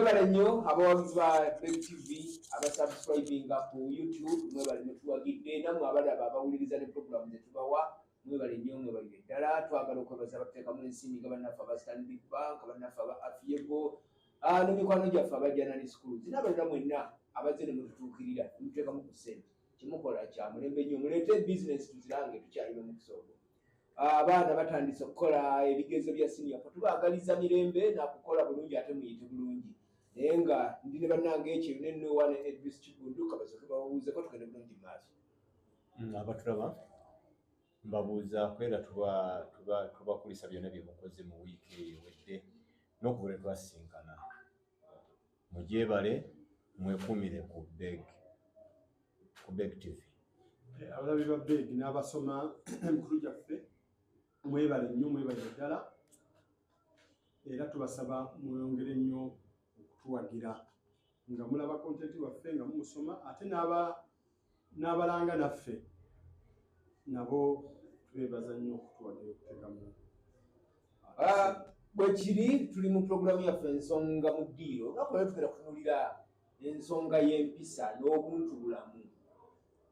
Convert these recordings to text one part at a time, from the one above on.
mwebale nnyo abawagizi ba TV abasubscribinga ku YouTube mwebale mutuwagidde namwe abalaba abawuliriza ne program zetubawa mwebale nnyo mwebale ddala twagala okwebaza abateekamu ensimbi nga bannaffe aba Stanbic Bank bannaffe aba Afiego n'emikwano gyaffe abajjanani schools n'abalala mwenna abazze ne mututuukirira muteekamu ku ssente kimukola kya mulembe nnyo muleete business tuzirange tukyalina omukisa ogwo. Abaana batandise okukola ebigezo bya senior tubaagaliza mirembe nakukola bulungi ate muyite bulungi naye nga ndi ne bannange ekyo nennowa ne Edris Kibunduka basooke bababuuzeko tugende bulungi maaso. Abatulaba mbabuuza kwera tubakulisa byonna bye mukoze mu wiiki eyo wedde n'okubula twasinkana mugyebale mwekuumire ku Beg TV. Abalabi ba Beg n'abasoma emikulu gyaffe mwebale nnyo mwebale ddala era tubasaba mweyongere nnyo okutuwagira nga mulaba kontenti waffe nga mumusoma ate n'abalanga naffe nabo tubeebaza nnyo okutuwagira okuteekamu. Bwe kiri tuli mu puroguramu yaffe ensonga mu ddiiro nakubayo tugenda kutunulira ensonga y'empisa n'obuntu bulamu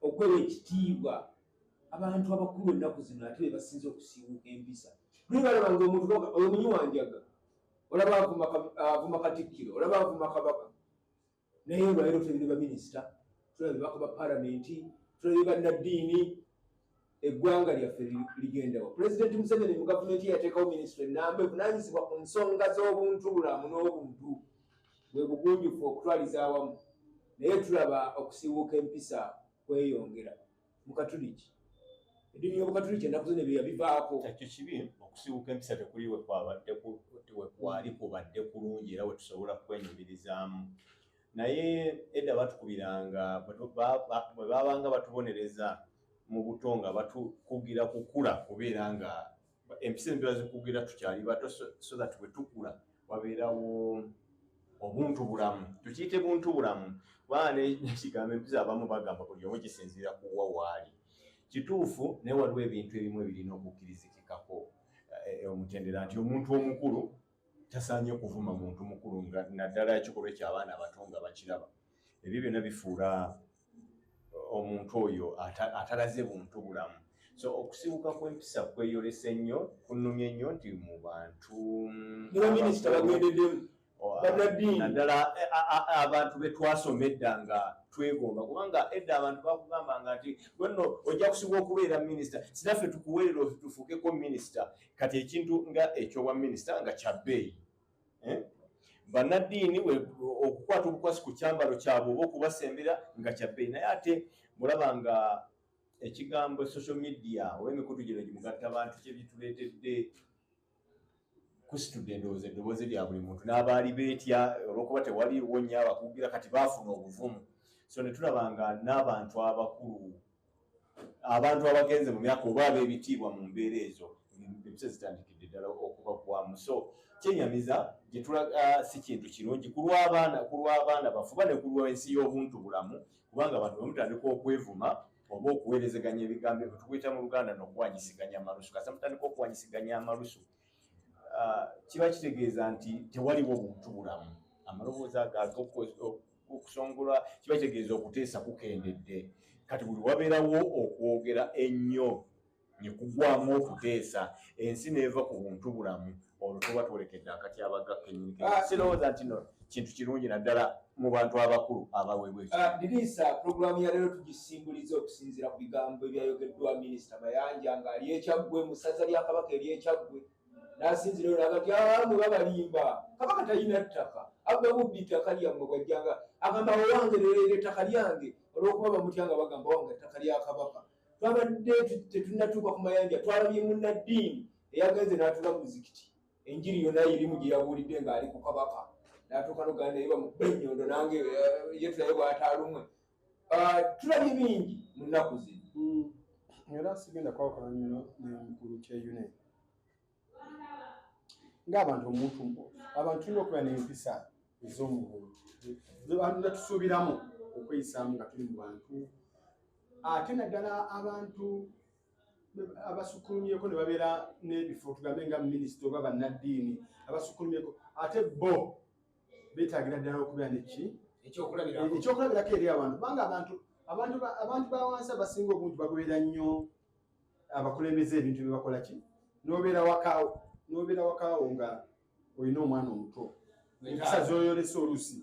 okwewa ekitiibwa abantu abakulu ennaku zino ate be basinze okusiiwuuka empisa. Tuli balabanga omuntu oyo munyiwanjaga olaba avuma Katikkiro olaba avuma Kabaka naye olwaleero tulabire baminisita tulabire bakaba palamenti tulabire bannaddiini eggwanga lyaffe ligendawo. Pulezidenti Museveni mu gavumenti yateekawo minisitule ennamba evunaanyizibwa ku nsonga z'obuntu bulamu n'obuntu bwe bugunjufu okutwaliza awamu naye tulaba okusiiwuuka empisa kweyongera mu Katuliki. Eddiini y'Obukatuliki ennaku zino bye yabivaako. Ekyo kibi okusiiwuuka empisa tekuli we kwali kubadde kulungi era we tusobola kwenyumirizaamu naye edda batukubiranga bwe baabanga batubonereza mu buto nga batukugira kukula kubeera nga empisa embiba zikugira tukyali bato so that bwe tukula wabeerawo obuntu bulamu tukiyite buntu bulamu kubanga nekigambo empisa abamu bagamba buli omu kisinziira kuwa waali kituufu naye waliwo ebintu ebimu ebirina okukkirizikikako omutendera nti omuntu omukulu tasaanye kuvuma muntu mukulu nga naddala ekikolwa ekyabaana abato nga bakiraba ebyo byonna bifuula omuntu oyo atalaze buntu bulamu. So okusibuka kw'empisa kweyolese nnyo kunnumye nnyo nti mu bantu minisita bagendeddemu naddala abantu be twasoma edda nga twegomba kubanga edda abantu bakugambanga nti gwenno ojja kusiba okubeera minisita sinaffe tukuweerera tufuukeko minisita kati ekintu nga ekyobwa minisita nga kya bbeeyi bannaddiini okukwata obukwasi ku kyambalo kyabwe oba okubasembera nga kya bbeeyi naye ate mulaba nga ekigambo social media oba emikutu gino gimugatta bantu kyebituleetedde kusitudde endowooza eddoboozi lya buli muntu n'abaali beetya olw'okuba tewaliwo nnyo abakugira kati baafuna obuvumu so ne tulabanga n'abantu abakulu abantu abagenze mu myaka oba ab'ebitiibwa mu mbeera ezo empisa zitandikidde ddala okubagwamu so kyenyamiza gye tulaga si kintu kirungi ku lw'abaana bafuba ne ku lw'ensi y'obuntu bulamu kubanga abantu bamutandika okwevuma oba okuweerezeganya ebigambo ebyo tukuyita mu Luganda n'okuwanyisiganya amalusu kasa mutandika okuwanyisiganya amalusu kiba kitegeeza nti tewaliwo buntu bulamu amaloboozi ago okusongola kiba kitegeeza okuteesa kukendedde kati buli wabeerawo okwogera ennyo ne kugwamu okuteesa ensi neeva ku buntu bulamu olwo tuba twolekedde akatyabaga kennyini sirowooza nti no kintu kirungi naddala mu bantu abakulu abaweebwa Diriisa puroguramu ya leero tugisimbuliza okusinziira ku bigambo ebyayogeddwa minisita Mayanja ng'ali ekyaggwe mu ssaza lya Kabaka ery'ekyaggwe n'asinzira olwo agati mwe babalimba Kabaka talina ttaka abba bubbi ttaka lyammwe gwajjanga agamba owange leero ettaka lyange olw'okuba bamutyanga bagamba wange ettaka lya Kabaka twabadde tetunnatuuka ku Mayanja twalabye munnaddiini eyagenze n'atuula mu muzikiti enjiri yonna irimu gye yabuulidde ng'ali ku Kabaka n'atuuka n'oganda naye bamukube ennyondo nange ye tulaye bw'ataalumwe tulabye bingi mu nnaku zino era sigenda kwawukana nnyo n'emikulu kyeyune ng'abantu abantu tulina okubeera n'empisa ez'omuntu netusuubiramu okweyisaamu nga tuli mu bantu ate naddala abantu abasukulumyeko ne babeera n'ebifo tugambe nga minisita oba bannaddiini abasukulumyeko ate bo beetagira ddala okubeera neki ekyokulabirako eri abantu kubanga abantu ba wansi abasinga obungi bagoberera nnyo abakulembeze ebintu bye bakola ki n'obeera wakaawo nga olina omwana omuto empisa zoyolesa oluusi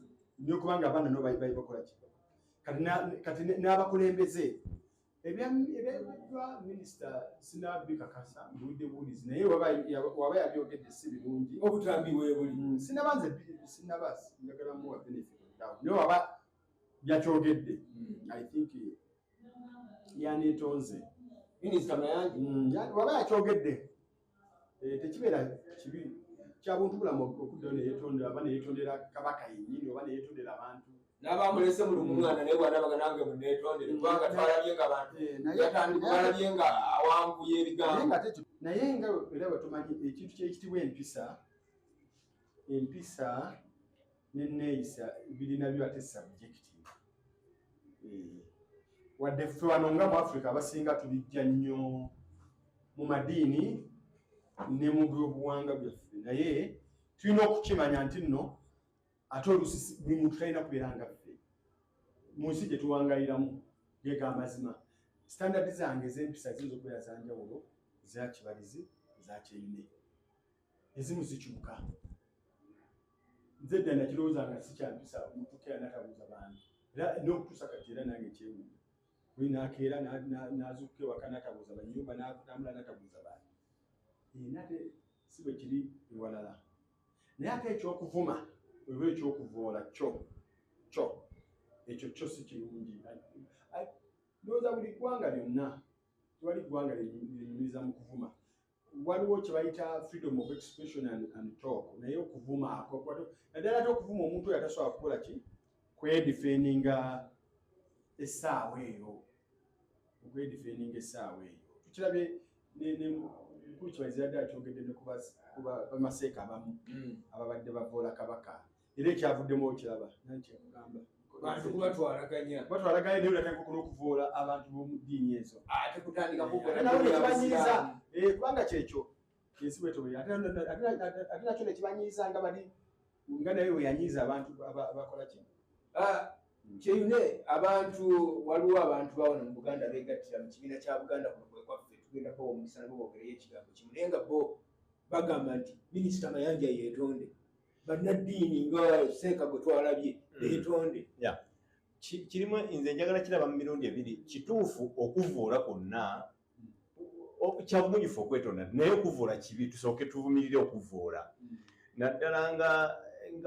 nyo kubanga abaana no bakola ki kati n'abakulembeze ebyabibwa minisita sinabikakasa mbuwidde buwulizi naye waba yabyogedde si birungi obutambi weebuli sinaba njagala muwa benefit naye waba byakyogedde I think yaneetonze minisita Mayanja waba yakyogedde tekibeera kibi kyabuntu bulamu okuddayo neyeetondera oba neyeetondera kabaka yennyini oba neyeetondera abantu n'abamulese buli mwana naye bw'anabaga nange muneetondere kubanga twalabye nga abantu twalabye nga awanguye ebigambo naye nga era bwetumanyi ekintu kyekitibwa empisa n'enneeyisa birina byo ate subjective wadde ffe wano nga mu Africa abasinga tubijja nnyo mu madiini ne mu byobuwangwa byaffe naye tulina okukimanya nti nno ate oluusi buli muntu talina kubeera nga ffe mu nsi gye tuwangayiramu geega amazima standard zange ez'empisa ziyinza okubeera za njawulo za kibalizi za kyeyune ezimu zikyuka nze dda nakirowooza nga si kyampisa omutuuka era natabuuza bantu era n'okutuusa kati era nange kyewuunya buli nakeera n'azuukuka ewaka natabuuza bannyumba n'atambula natabuuza bantu nate si bwe kiri ewalala naye ate ekyokuvuma oba ekyokuvvoola kyo ekyo si kirungi ndowooza buli ggwanga lyonna tewali ggwanga linyumiriza mu kuvuma waliwo kye bayita freedom of expression and talk naye okuvuma naddala ate okuvuma omuntu oyo atasobola kukola ki kwedifendinga essaawa eyo tukirabye mukulu kibalizi yaddala kyogedde ne bamaseeka abamu ababadde bavvoola kabaka era ekyavuddemu okiraba nankiyakugamba batwalaganya naye olateeka n'okuvvoola abantu b'omu ddiini ezo ate kutandika nawe nekibanyiiza kubanga kyekyo ensi bwetobuli ate nakyo nekibanyiiza nga bali nga naye weyanyiiza abantu abakola ki kyeyune abantu waliwo abantu bawona mu Buganda beegattira mu kibiina kya Buganda kuno kwekwaffe tugendako omukisa nabo bogereyo ekigambo kimu naye nga bo bagamba nti minisita Mayanja yeetonde bannaddiini nga Seeka gwe twalabye yeetonde kirimu nze njagala kiraba mu mirundi ebiri kituufu okuvvoola kwonna kyabumugifu okwetonda naye okuvvoola kibi tusooke tuvumirire okuvvoola naddala nga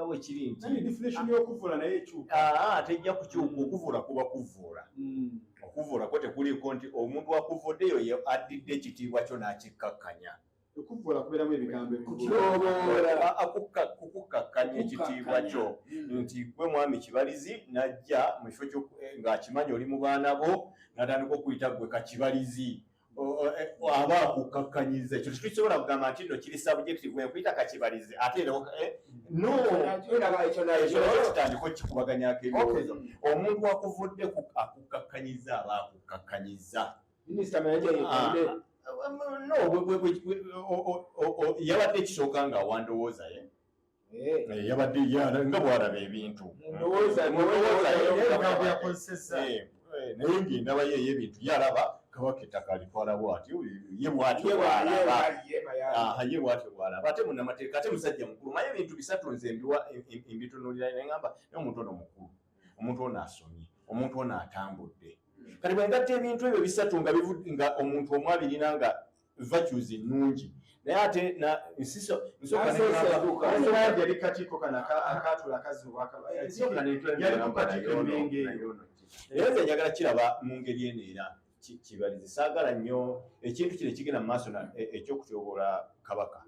bwe kiri nti definition y'okuvvoola naye ekyuka tejja kukyuka okuvvoola kuba kuvvoola okuvvoola kwo tekuliko nti omuntu akuvvoddeyo ye addidde ekitiibwa kyo n'akikkakkanya okuvvoola kubeeramu ebigambo kukukakkanya ekitiibwa kyo nti gwe mwami Kibalizi najja mu kifo ng'akimanyi oli mu baana bo n'atandika okuyita gwe Kakibalizi aba akukakkanyiza ekyo tetukisobola kugamba nti nno kiri subjective wekuyita Kakibalizi ate kitandika okikubaganyako ebirowoozo omuntu akuvudde akukakkanyiza aba akukakkanyiza minisita Mayanja yeetonde yabadde ekisooka nga wandowooza yabadde nga bwalaba ebintu naye ng'endabayo ey'ebintu yalaba kabaka ettaka alitwala bw'atyo ye bw'atyo bw'alaba ate munnamateeka ate musajja mukulu maye ebintu bisatu nze mbitunuulira neŋŋamba naye omuntu ono mukulu omuntu ono asomye omuntu ono atambudde kati bwe ngatta ebintu ebyo bisatu nga omuntu omu abirina nga virtues nnungi naye ate yali kakiiko kano akatula akazibubyali kukakiiko embenge era nze njagala kiraba mu ngeri eno era Kibalizi saagala nnyo ekintu kino ekigenda mu maaso ekyokutyoboola kabaka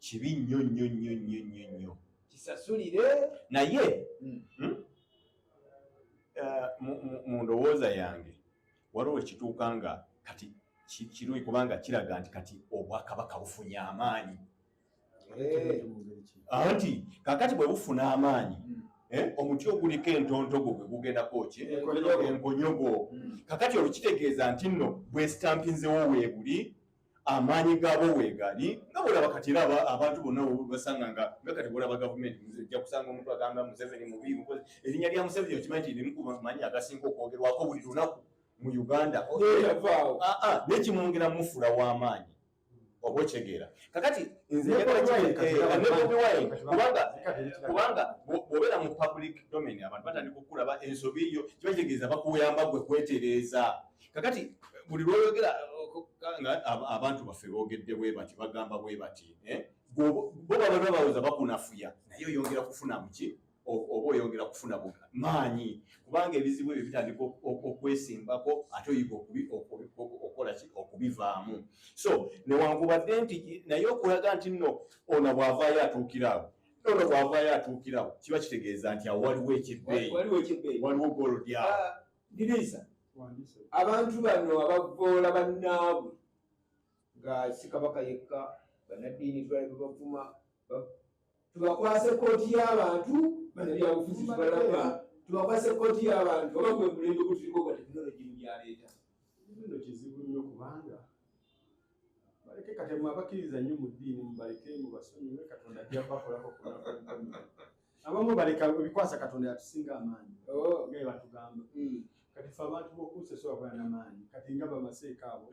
kibi nnyo kisasulire naye mu ndowooza yange waliwo ekituuka nga kati kirungi kubanga kiraga nti kati obwakabaka bufunye amaanyi anti kakati bwe bufuna amaanyi omuti oguliko entontogo gwe gugendako ki enkonyogo kakati olwo kitegeeza nti nno bwesitampinzewo weebuli amaanyi gaabo weegali nga bwolaba kati era abantu bonna basanga nga kati bwolaba gavumenti ojja kusanga omuntu agamba Museveni mubi erinnya lya Museveni okimanyi nti limu ku maanyi agasinga okwogerwako buli lunaku mu Uganda n'ekimwongera mufula w'amaanyi oba okyegera kakati nze kubanga bw'obeera mu public domain abantu batandika okulaba ensobi yo kiba kitegeeza bakuyamba gwe kwetereeza kakati buli lwoyogera nga abantu baffe boogedde bwe bati bagamba bwe bati bo baba balowooza bakunafuya naye oyongera kufuna muki oba oyongera kufuna maanyi kubanga ebizibu ebyo bitandika okwesimbako ate oyiga okukola ki okubivaamu so newankubadde nti naye okulaga nti nno ono bw'avaayo atuukirawo kiba kitegeeza nti awo waliwo ekibbeeyi waliwo golodyawo Dirisa abantu bano abavvoola bannaabwe nga si Kabaka yekka bannaddiini twali babavuma tubakwase kooti y'abantu bannabyabufuzi tubalaba tubakwase kooti y'abantu oba gwe mulembe gutuliko nga tekinologi mu byaleeta bino kizibu nnyo kubanga baleke kati abakkiriza nnyo mu ddiini mubaleke mubasonyiwe Katonda ajja bakolako abamu baleka ebikwasa Katonda yatusinga amaanyi nga batugamba kati ffe abantu b'okuusa sobakola n'amaanyi kati nga bamaseeka abo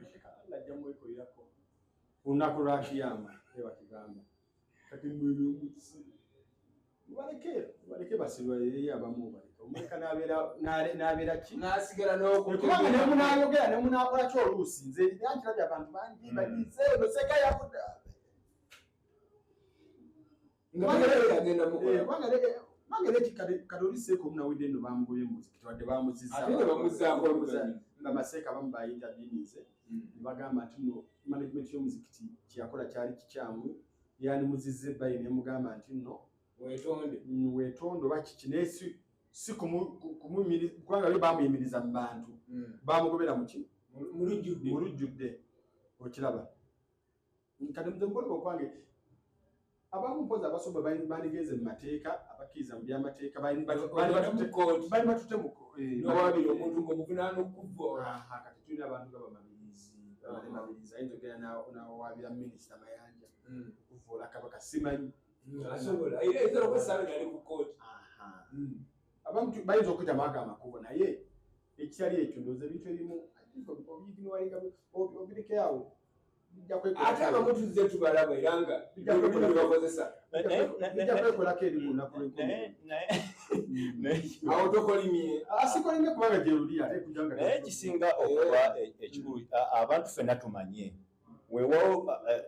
ajja mwekolerako olunaku lwa kiyama batugamba kati mubaleke basirwayo abamu baleka omuleka n'abeera ki n'asigala kubanga nemunayogera nemunakola ki oluusi nze yankirabye abantu bangi bagize noseka yakudda kaloliseeko omunawedde nno bamugoye muziki twadde bamuzizza nga maseeka abamu bayita dinize nebagamba nti no management y'omuzikiti kyeyakola kyali kikyamu yanimuzizza ebbayi nemugamba nti nno weetonde oba kiki naye si kubanga be bamuyimiriza mu bantu bamugobera muki mu lujjudde okiraba kati muze mukoleba okwange abamu mpozi abasoba bandigeze mu mateeka abakkiriza mu byamateeka bali batute muwabiri omuntu ng'omuvunaana okuvvoola kati tulina abantu nga bamabirizi ayinza ogera n'awabira minisita Mayanja okuvvoola Kabaka simanyi asobola era ezera okwesaabe nali ku kooti abamu bayinza okuyitamu ago amakubo naye ekitali ekyo ndowooza ebintu ebimu obiyiginuwalinga obireke awo ate abamu tuzze tubalaba era nga bakozesa bijja kwekolako eri mu lunaku awo tokolimye asikolimye kubanga gyeruli ate kujanga naye kisinga okuba ekikulu abantu ffenna tumanye weewawo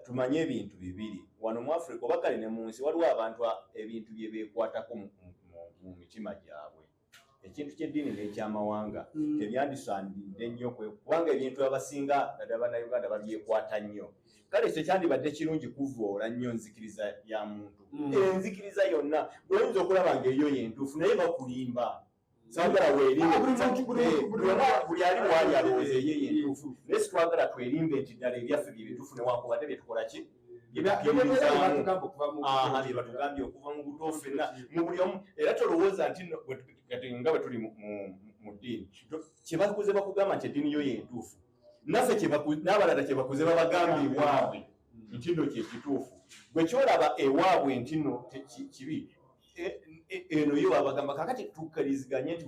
tumanye ebintu bibiri wano mu Africa oba kale ne mu nsi waliwo abantu ebintu bye beekwatako mu mitima gyabwe ekintu ky'eddiini n'ekyamawanga tebyandisaanidde nnyo kubanga ebintu abasinga naddala bannayuganda babyekwata nnyo kale ekyo kyandibadde kirungi kuvvoola nnyo nzikiriza ya muntu enzikiriza yonna oyinza okulaba ngaeyo yentuufu naye bakulimba saagala weerimbe buli ali waali alowooza eyo yentuufu naye sitwagala twerimbe nti ddala ebyaffe bye bituufu newankubadde byetukola ki byebatugambye okuva mu buto ffenna mu buli omu era tolowooza nti nga bwe tuli mu ddiini kyebakuze bakugamba nti eddiini yo yentuufu naffe n'abalala kyebakuze babagambye ewaabwe nti nno kyekituufu bwe kyolaba ewaabwe nti nno kibi eno yo babagamba kakati tukkiriziganye nti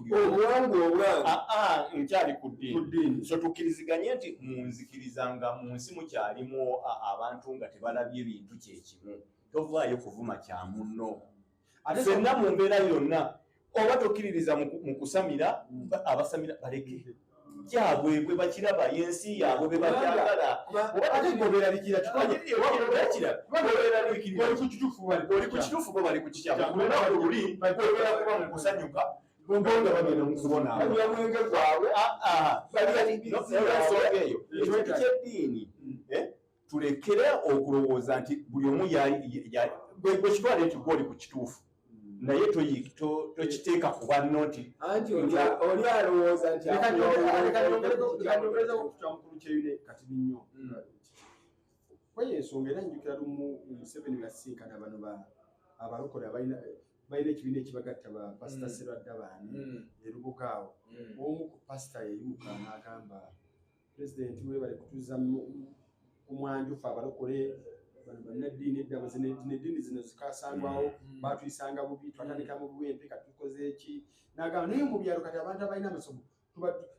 nkyali ku ddiini so tukkiriziganye nti munzikirizanga mu nsi mukyalimu abantu nga tebalabye ebintu kyekimu tovaayo kuvuma kya munno ffenna mu mbeera yonna oba tokkiririza mu kusamira abasamira baleke kyabwe bwe bakiraba yensi yaabwe be bakyagala oli ku kituufu bo bali ku kikyamu olunaku luli boogera kuba mu kusanyuka bonga bagenda mu kubonaabwe gwabwe ensonga eyo ekintu ky'eddiini tulekere okulowooza nti buli omu bwe kitwale nti gwoli ku kituufu naye tokiteeka ku banno nti oli alowooza nti kanyongereza okukyamukulu kyeyune kati nnyo kweye ensonga era njukira lumu Museveni yasinkana bano abalokole balina ekibiina ekibagatta ba pasita Serwadda baani erubuga awo omu ku pasita yeyimuka n'agamba pulezidenti weebale kutuuza kumwanju fa abalokole bannaddiini edda zino zino zikasangwawo batuyisanga bubi twatandika mu buwempe kati tukoze eki n'agamba naye mu byalo kati abantu abalina amasomo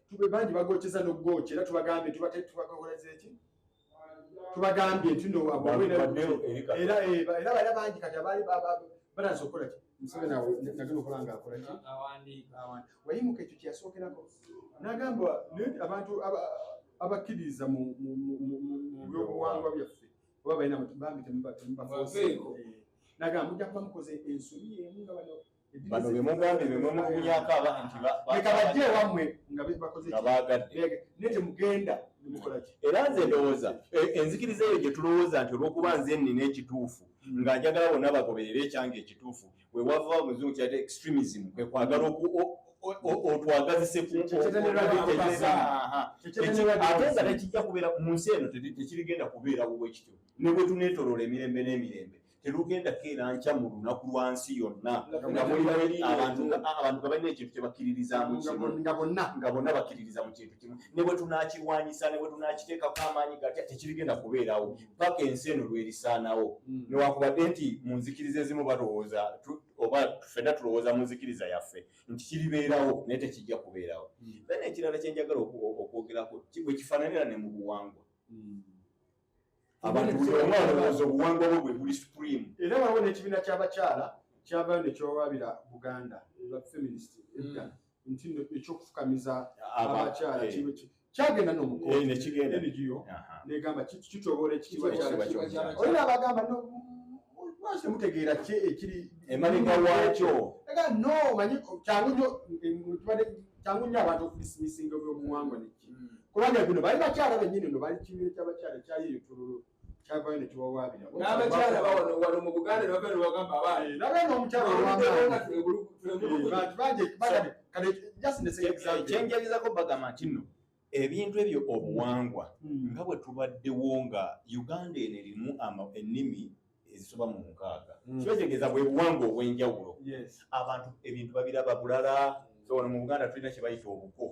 tube bangi bagokyeza n'okugookya era tubagambe tubakoleza eki tubagambye nti no era bala bangi kati abali balanze okukola ki Museveni nagenda okuba nga akola ki wayimuka ekyo kyeyasookerako n'agamba abantu abakkiriza mu byobuwangwa byaffe oba balina bambi temubafoseeko n'agamba mujja kuba mukoze ensobi emu nga bano bemugambye bemumunyako nti bajje ewammwe nga bakoze naye temugenda nemukola ki era nze ndowooza enzikiriza eyo gye tulowooza nti olw'okuba nze nnina ekituufu nga njagala bonna bagoberera ekyange ekituufu we wava omuzungu kyate extremism kwe kwagala otwagazise ate nga tekijja kubeera mu nsi eno tekirigenda kubeerawo bwekityo ne bwe tuneetoloola emirembe n'emirembe terugenda keera nkya mu lunaku lwa nsi yonna nga mulimu abantu nga balina ekintu kye bakkiririzaamu nga bonna bakkiririza mu kintu kimu ne bwe tunaakirwanyisa ne bwe tunaakiteekako amaanyi gatya tekirigenda kubeerawo paka ensi eno lwerisaanawo newakubadde nti mu nzikiriza ezimu balowooza oba ffenna tulowooza mu nzikiriza yaffe nti kiribeerawo naye tekijja kubeerawo then ekirala kyenjagala okwogerako bwe kifaananira ne mu buwangwa abantu buli omu alowooza obuwangwa bwe bwe buli supreme era waliwo n'ekibiina ky'abakyala kyavayo ne kyowaabira Buganda ba feminist edda nti ekyokufukamiza abakyala kyagenda n'omukooto NGO negamba kitoboola ekitiibwa olina abagamba lwaki temutegeera ki ekiri emabega waakyo no manyi kyangu nnyo abantu okulisimisinga ebyobuwangwa neki kubanga bino bali bakyala bennyini no bali kibiina ky'abakyala kyayeyo tululu kyavayo ne kibawaabira n'abakyala wano mu Buganda ne bavaayo ne bagamba abaali nabanga omukyala ekyenjagizako bagamba nti nno ebintu ebyo obuwangwa nga bwe tubaddewo nga Uganda eno erimu ennimi ezisoba mu 6 kibategeeza bwe buwangwa obw'enjawulo abantu ebintu babiraba bulala so wano mu Buganda tulina kye bayita obuko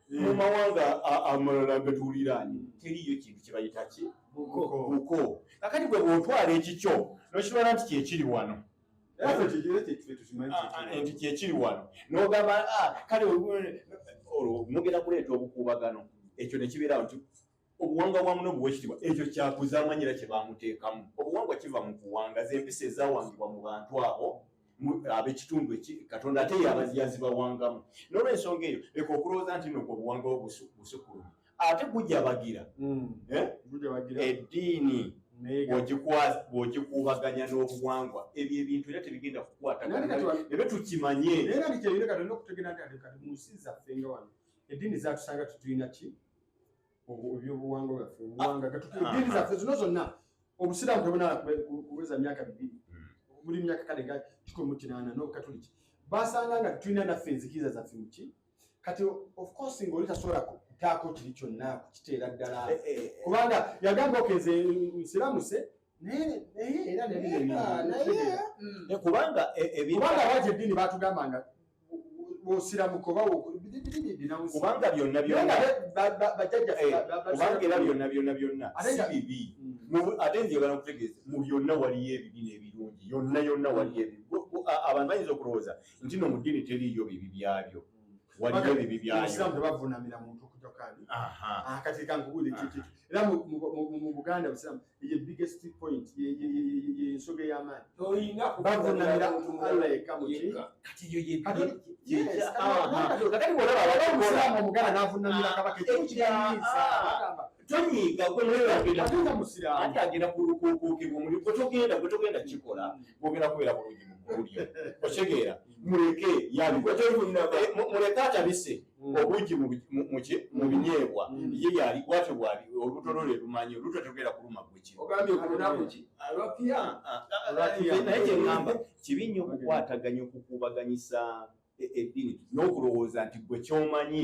mu mawanga amalala ge tuwuliraanye teriyo kintu kye bayita ki buko kakati gwe bw'otwala ekikyo n'okitwala nti kyekiri wano nti kyekiri wano n'ogamba kale olwo mugenda kuleeta obukuubagano ekyo ne kibeerawo nti obuwangwa bwamu n'obuweekitiibwa ekyo kyakuzamanyira kye bamuteekamu obuwangwa kiva mu kuwangaza empisa ezawangibwa mu bantu abo ab'ekitundu Katonda ate yazibawangamu n'olwensonga eyo leka okulowooza nti nokwo obuwangwa bwo busukulumi ate gujabagira eddiini bw'ogikuubaganya n'obuwangwa ebyo ebintu era tebigenda kukwatagana ebe tukimanye naye nga nikyebire Katonda okutegeera nti kati mu nsi zaffe nga wano eddiini zatusanga tutulina ki ebyobuwangwa byaffe obuwanga eddiini zaffe zino zonna obusiraamu tebunala kuweza myaka 2 buli myaka kale ga 18 n'obukatoliki basanga nga tulina naffe enzikiriza zaffe muki kati of course ng'oli tasobola kutaako kiri kyonna kukiteera ddala kubanga yagamba okenze nsiramuse naye era kubanga lwaki eddiini batugambanga osiramuka oba kubanga byonna si bibi ate nziyagala okutegeeza mu byonna waliyo ebibi n'ebirungi yonna waliyo ebibi abantu bayinza okulowooza nti no mu ddiini teriyo bibi byabyo waliyo ebibi byayo tebavunamira muntu okujokani kati kankubule era mu Buganda busiramu ye biggest point y'ensonga ey'amaanyi bavunamira Allah yekka muki kati yo ye kakati bwolaba omuganda n'avunamira kabaka ekyokirinyiisa tonyiga gweagenda musiramu ate agenda kulukuukibwa omuli gwe togenda kikola gwogenda kubeera bulungi mu bulyo otegeera muleke muleke atabise obugi mu binyeebwa ye yali bwatyo bwali olutolole lumanyi olutwe togenda kuluma gweki ogambye ku lunaku ki naye kyeŋŋamba kibi nnyo okukwataganya okukuubaganyisa eddiini n'okulowooza nti gwe kyomanyi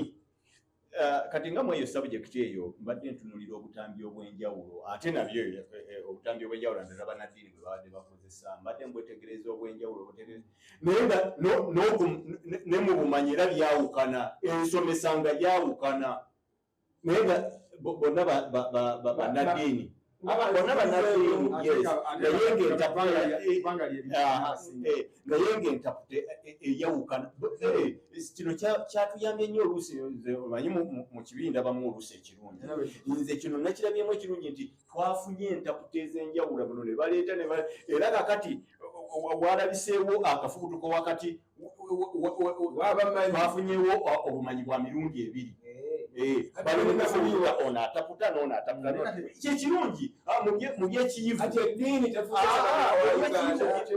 kati nga mweyo subject eyo mbadde ntunulira obutambi obw'enjawulo ate nabyo obutambi obw'enjawulo ndala bannaddiini bwe babadde bakozesa mbadde mbwetegereza obw'enjawulo naye nga ne mu bumanyi era byawukana ensomesa nga gyawukana naye nga bonna bannaddiini bonna bannaddiini naye ng'entapute eyawukana. Kino kyatuyambye nnyo oluusi omanyi mu kibinda bamu oluusi ekirungi. Nze kino nakirabyemu ekirungi nti twafunye entapute ez'enjawulo buno ne baleeta era kakati walabiseewo akafubutuko wakati twafunyewo obumanyi bwa mirundi ebiri. Ono ataputa n'ono ataputa. Kyekirungi mu byekiyivu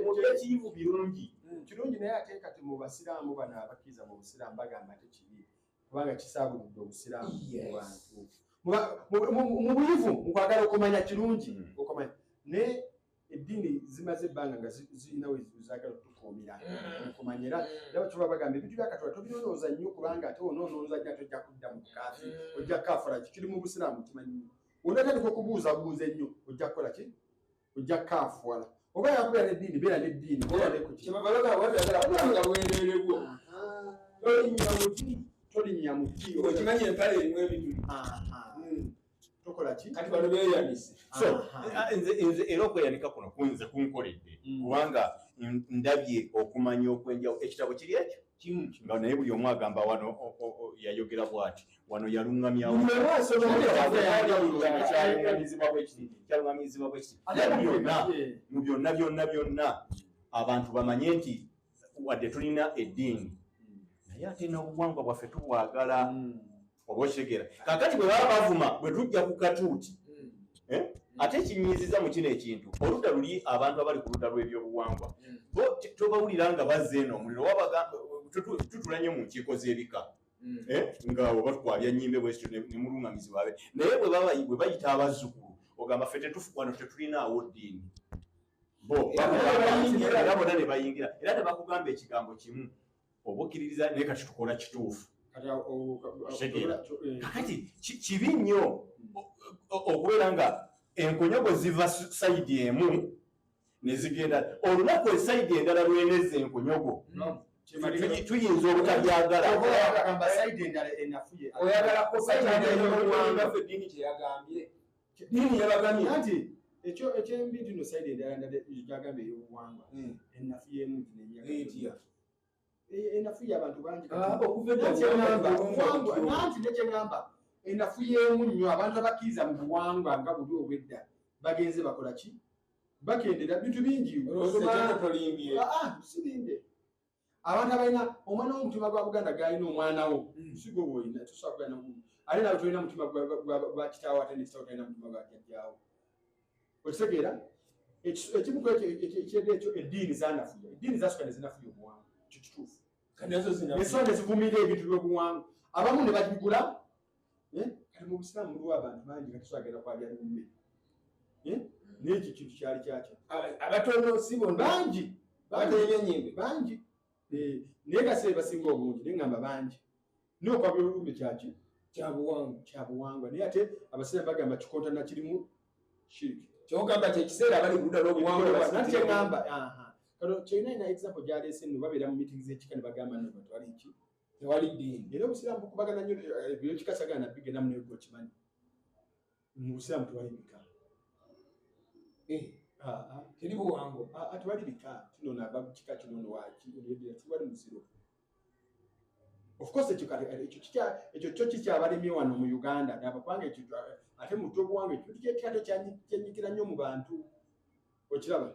mu byekiyivu birungi. Kirungi naye ate kati mu basiraamu bano abakkiriza mu busiraamu bagamba tekibi kubanga kisaabuludde obusiraamu mu bantu. Mu buyivu mu kwagala okumanya kirungi okumanya naye eddiini zimaze ebbanga nga zirina we zaagala okutukuumira okumanyira era bakyuba bagamba ebintu bya Katonda tobinonooza nnyo kubanga ate onoonooza nnyo tojja kudda mu kaafi ojja kaafula kiri mu busiraamu kimanyi onatandika okubuuzabuuza ennyo ojja kukola ki ojja kaafuwala oba yakubira n'eddiini beera n'eddiini tolinnya muti okimanyi empale erimu ebituli tokola ki kati bano beeyanise. So nze era okweyanika kuno kunze kunkoledde kubanga ndabye okumanya okwenjawulo. Ekitabo kiri ekyo kimu nga naye buli omu agamba wano yayogera bw'ati wano yaluŋŋamyawo kyaluŋŋamizibwa bwekiti. Mu byonna abantu bamanye nti wadde tulina eddiini naye ate n'obuwangwa bwaffe tubwagala. Oba okitegeera kaakati bwe baba bavuma bwe tujja ku katuuti ate kinyiiziza mu kino ekintu oludda luli abantu abali ku ludda lw'ebyobuwangwa bo tobawulira nga bazze eno omuliro tutula nnyo mu nkiiko z'ebika nga oba tukwabya nnyimbe bwekityo ne muluŋŋamizibwa abe naye bwe bayita abazzukulu ogamba ffe wano tetulinaawo ddiini bo era bonna ne bayingira era ne bakugamba ekigambo kimu oba okkiririza naye kati tukola kituufu. Kakati kibi nnyo okubeera nga enkonyogo ziva sayidi emu ne zigenda olunaku esayidi endala lweneza enkonyogo tuyinza obutabyagala. Eddiini kyeyagambye eddiini yabagambye nti ekyembi tino sayidi endala gyagambye ey'obuwangwa ennafu y'emu tinenyaga enafu y'abantu bangi nanti nekyengamba enafu y'emu nnyo abantu abakkiriza mu buwangwa nga buli obwedda bagenze bakola ki bakendera bintu bingi sibinde abantu abalina omwana w'omutima gwa Buganda galina omwana wo sigo bwoyina tosobola kugana ate nawe tolina mutima gwa kitaawo ate nekitaawo talina mutima gwa jjajjaawo okitegeera ekibuko ekyo eddiini zanafuya eddiini zasooka ne zinafuya obuwangwa kituufu ensonga zivumirira ebintu by'obuwangwa abamu ne bagigula kati mu busiraamu muliwo abantu bangi nga tusagenda kwabya lumbe n'ekyo kintu kyali kyakyo abatono si bonna bangi batenyonyimbe bangi naye gasee basinga obungi naye ngamba bangi naye okwabya olumbe kyaki kyabuwangwa naye ate abasiraamu bagamba kikontana kirimu shiriki kyogamba kyekiseera abali kudda n'obuwangwa nakyengamba kano kyolina ina example gyaleese nno babeera mu meeting z'ekika ne bagamba nno batwali ki tewali ddiini era obusiraamu bukubagana nnyo ebyo kikasagana nabigenda mu nego kimanyi mu busiraamu tewali bika teri buwangwa tewali bika kino nava kika kino no waki tiwali muziro of course ekyo kyo kikyabalemye wano mu Uganda nabapanga ekyo ate mu obuwangwa ekyo kikato kyanyikira nnyo mu bantu okiraba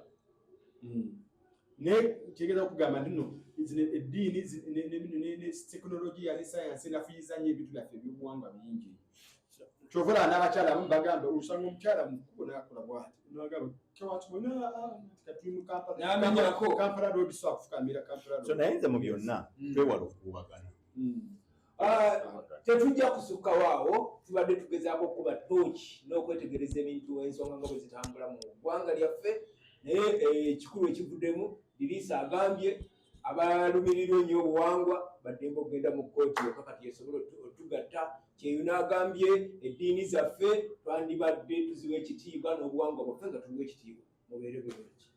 ne kyegeza okugamba nno eddiini ne tekinologiya ne sayansi enafuyiza nnyo ebintu byaffe ebyobuwangwa bingi kyovula n'abakyala abamu bagamba osanga omukyala mukubo n'akola bwati nagamba Kampala road so akufukamira Kampala road. So naye nze mu byonna twewala okuwagana. Tetujja kusukkawo awo tubadde tugezaako okuba tooki n'okwetegereza ebintu ensonga nga bwe zitambula mu ggwanga lyaffe naye ekikulu ekivuddemu Liriisa agambye abalumirirwa ennyo obuwangwa baddembe okugenda mu kkooti yokka kati esobola otugatta kyeyuna agambye eddiini zaffe twandibadde tuziwa ekitiibwa n'obuwangwa bwaffe nga tuliwo ekitiibwa mubeere bulungi.